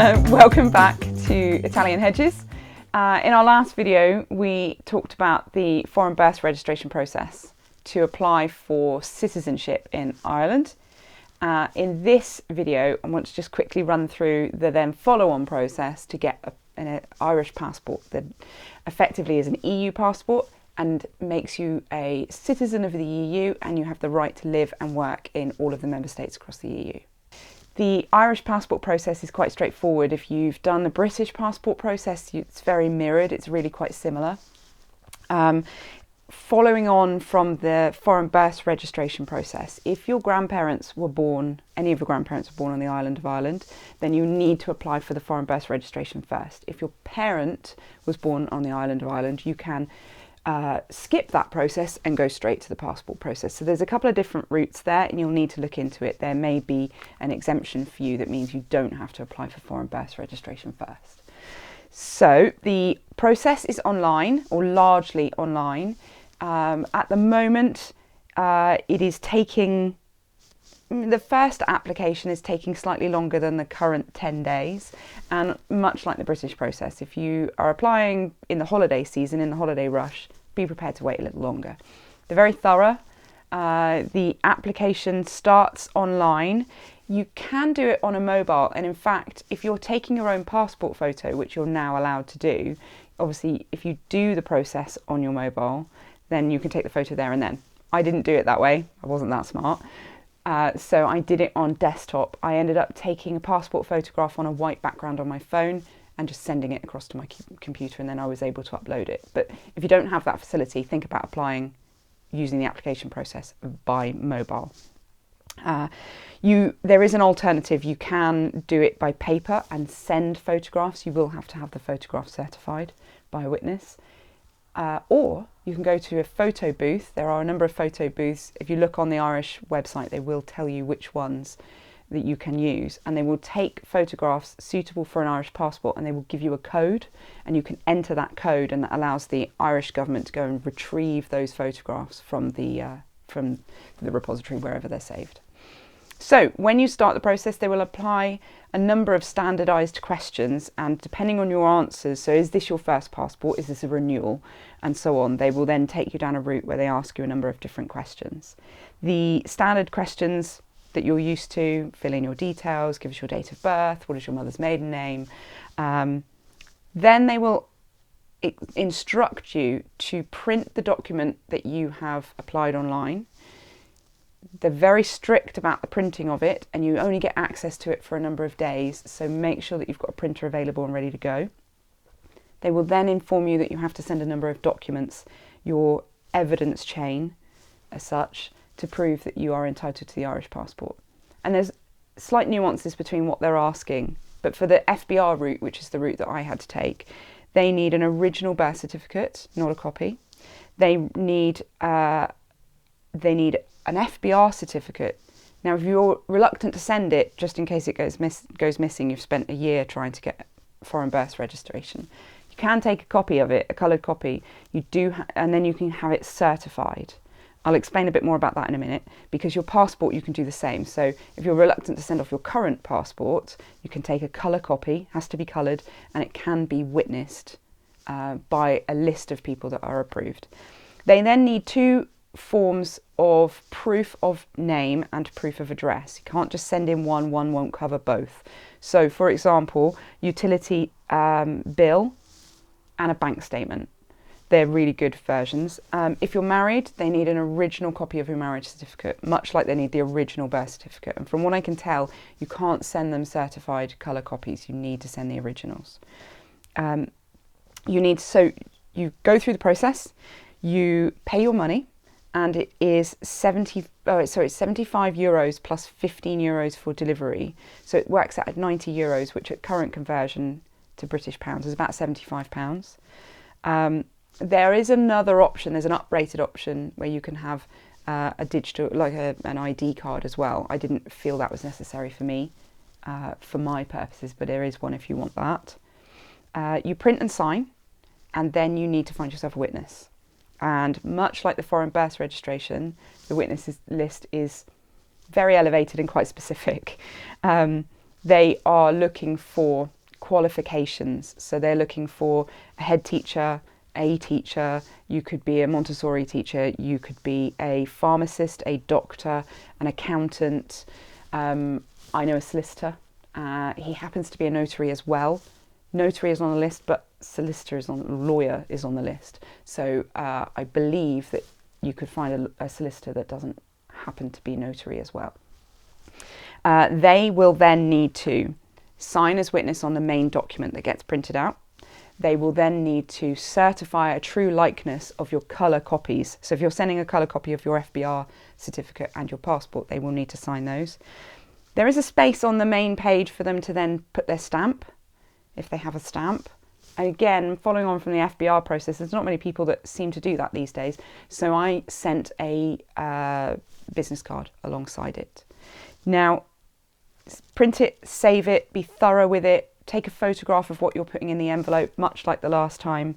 Welcome back to Italian Hedges. In our last video we talked about the foreign birth registration process to apply for citizenship in Ireland. In this video I want to just quickly run through the then follow-on process to get an Irish passport that effectively is an EU passport and makes you a citizen of the EU, and you have the right to live and work in all of the member states across the EU. The Irish passport process is quite straightforward. If you've done the British passport process, it's very mirrored, it's really quite similar. Following on from the foreign birth registration process, if your grandparents were born, any of your grandparents were born on the island of Ireland, then you need to apply for the foreign birth registration first. If your parent was born on the island of Ireland, you can skip that process and go straight to the passport process. So there's a couple of different routes there and you'll need to look into it. There may be an exemption for you that means you don't have to apply for foreign birth registration first. So the process is online, or largely online. At the moment it is taking, the first application is taking slightly longer than the current 10 days, and much like the British process, if you are applying in the holiday season, in the holiday rush, be prepared to wait a little longer. They're very thorough. The application starts online. You can do it on a mobile, and in fact, if you're taking your own passport photo, which you're now allowed to do, obviously if you do the process on your mobile, then you can take the photo there and then. I didn't do it that way, I wasn't that smart. So I did it on desktop. I ended up taking a passport photograph on a white background on my phone and just sending it across to my computer, and then I was able to upload it. But if you don't have that facility, think about applying using the application process by mobile. There is an alternative. You can do it by paper and send photographs. You will have to have the photograph certified by a witness. Or you can go to a photo booth. There are a number of photo booths. If you look on the Irish website, they will tell you which ones that you can use, and they will take photographs suitable for an Irish passport, and they will give you a code, and you can enter that code, and that allows the Irish government to go and retrieve those photographs from the repository wherever they're saved. So when you start the process, they will apply a number of standardised questions, and depending on your answers, so is this your first passport, is this a renewal, and so on, they will then take you down a route where they ask you a number of different questions. The standard questions that you're used to: fill in your details, give us your date of birth, what is your mother's maiden name. Then they will instruct you to print the document that you have applied online. They're very strict about the printing of it, and you only get access to it for a number of days, so make sure that you've got a printer available and ready to go. They will then inform you that you have to send a number of documents, your evidence chain as such, to prove that you are entitled to the Irish passport. And there's slight nuances between what they're asking, but for the FBR route, which is the route that I had to take, they need an original birth certificate, not a copy. They need an FBR certificate. Now, if you're reluctant to send it, just in case it goes missing, you've spent a year trying to get foreign birth registration, you can take a copy of it, a coloured copy. You do, and then you can have it certified. I'll explain a bit more about that in a minute, because your passport, you can do the same. So if you're reluctant to send off your current passport, you can take a colour copy, has to be coloured, and it can be witnessed by a list of people that are approved. They then need two forms of proof of name and proof of address. You can't just send in one won't cover both. So for example, utility bill and a bank statement. They're really good versions. If you're married, they need an original copy of your marriage certificate, much like they need the original birth certificate. And from what I can tell, you can't send them certified colour copies. You need to send the originals. So you go through the process, you pay your money, and it is 75 euros plus 15 euros for delivery. So it works out at 90 euros, which at current conversion to British pounds is about 75 pounds. There is another option, there's an uprated option where you can have a digital, like an ID card as well. I didn't feel that was necessary for me, for my purposes, but there is one if you want that. You print and sign, and then you need to find yourself a witness. And much like the foreign birth registration, the witnesses list is very elevated and quite specific. They are looking for qualifications. So they're looking for a head teacher, a teacher, you could be a Montessori teacher, you could be a pharmacist, a doctor, an accountant. I know a solicitor. He happens to be a notary as well. Notary is on the list, but lawyer is on the list. So I believe that you could find a solicitor that doesn't happen to be notary as well. They will then need to sign as witness on the main document that gets printed out. They will then need to certify a true likeness of your colour copies. So if you're sending a colour copy of your FBR certificate and your passport, they will need to sign those. There is a space on the main page for them to then put their stamp, if they have a stamp. And again, following on from the FBR process, there's not many people that seem to do that these days. So I sent a business card alongside it. Now, print it, save it, be thorough with it, take a photograph of what you're putting in the envelope, much like the last time.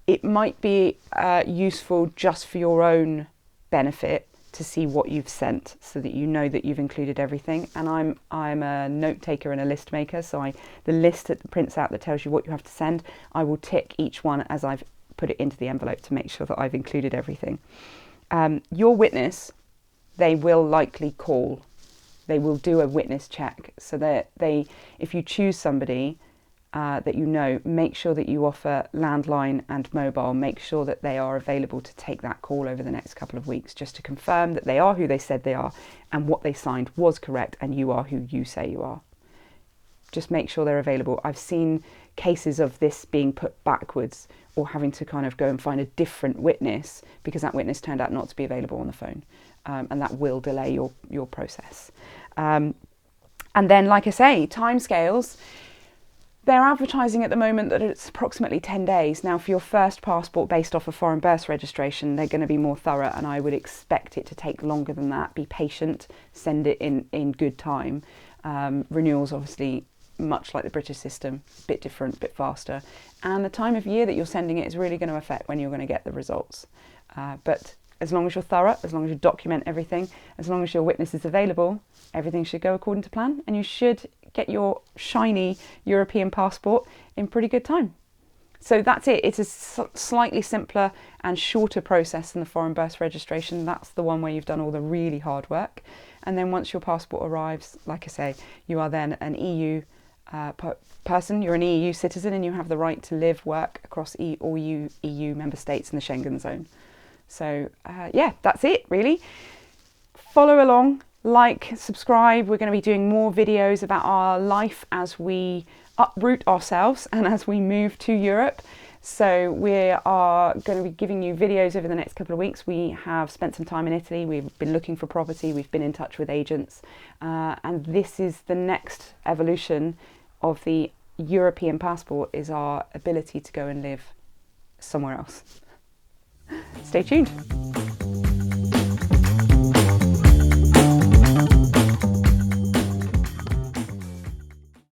It might be useful just for your own benefit to see what you've sent, so that you know that you've included everything. And I'm a note taker and a list maker, so the list that prints out that tells you what you have to send, I will tick each one as I've put it into the envelope to make sure that I've included everything. Your witness, they will likely call. They will do a witness check, so that if you choose somebody that you know, make sure that you offer landline and mobile. Make sure that they are available to take that call over the next couple of weeks, just to confirm that they are who they said they are and what they signed was correct and you are who you say you are. Just make sure they're available. I've seen cases of this being put backwards, or having to kind of go and find a different witness because that witness turned out not to be available on the phone, and that will delay your process. And then, like I say, timescales. They're advertising at the moment that it's approximately 10 days. Now, for your first passport based off of foreign birth registration, they're going to be more thorough, and I would expect it to take longer than that. Be patient, send it in good time. Renewals, obviously, much like the British system, a bit different, a bit faster. And the time of year that you're sending it is really going to affect when you're going to get the results. But as long as you're thorough, as long as you document everything, as long as your witness is available, everything should go according to plan, and you should get your shiny European passport in pretty good time. So that's it. It's a slightly simpler and shorter process than the foreign birth registration. That's the one where you've done all the really hard work. And then once your passport arrives, like I say, you are then an EU person, you're an EU citizen, and you have the right to live, work across all EU member states in the Schengen zone. So yeah, that's it really. Follow along, like, subscribe. We're going to be doing more videos about our life as we uproot ourselves and as we move to Europe. So we are going to be giving you videos over the next couple of weeks. We have spent some time in Italy. We've been looking for property. We've been in touch with agents. And this is the next evolution of the European passport, is our ability to go and live somewhere else. Stay tuned.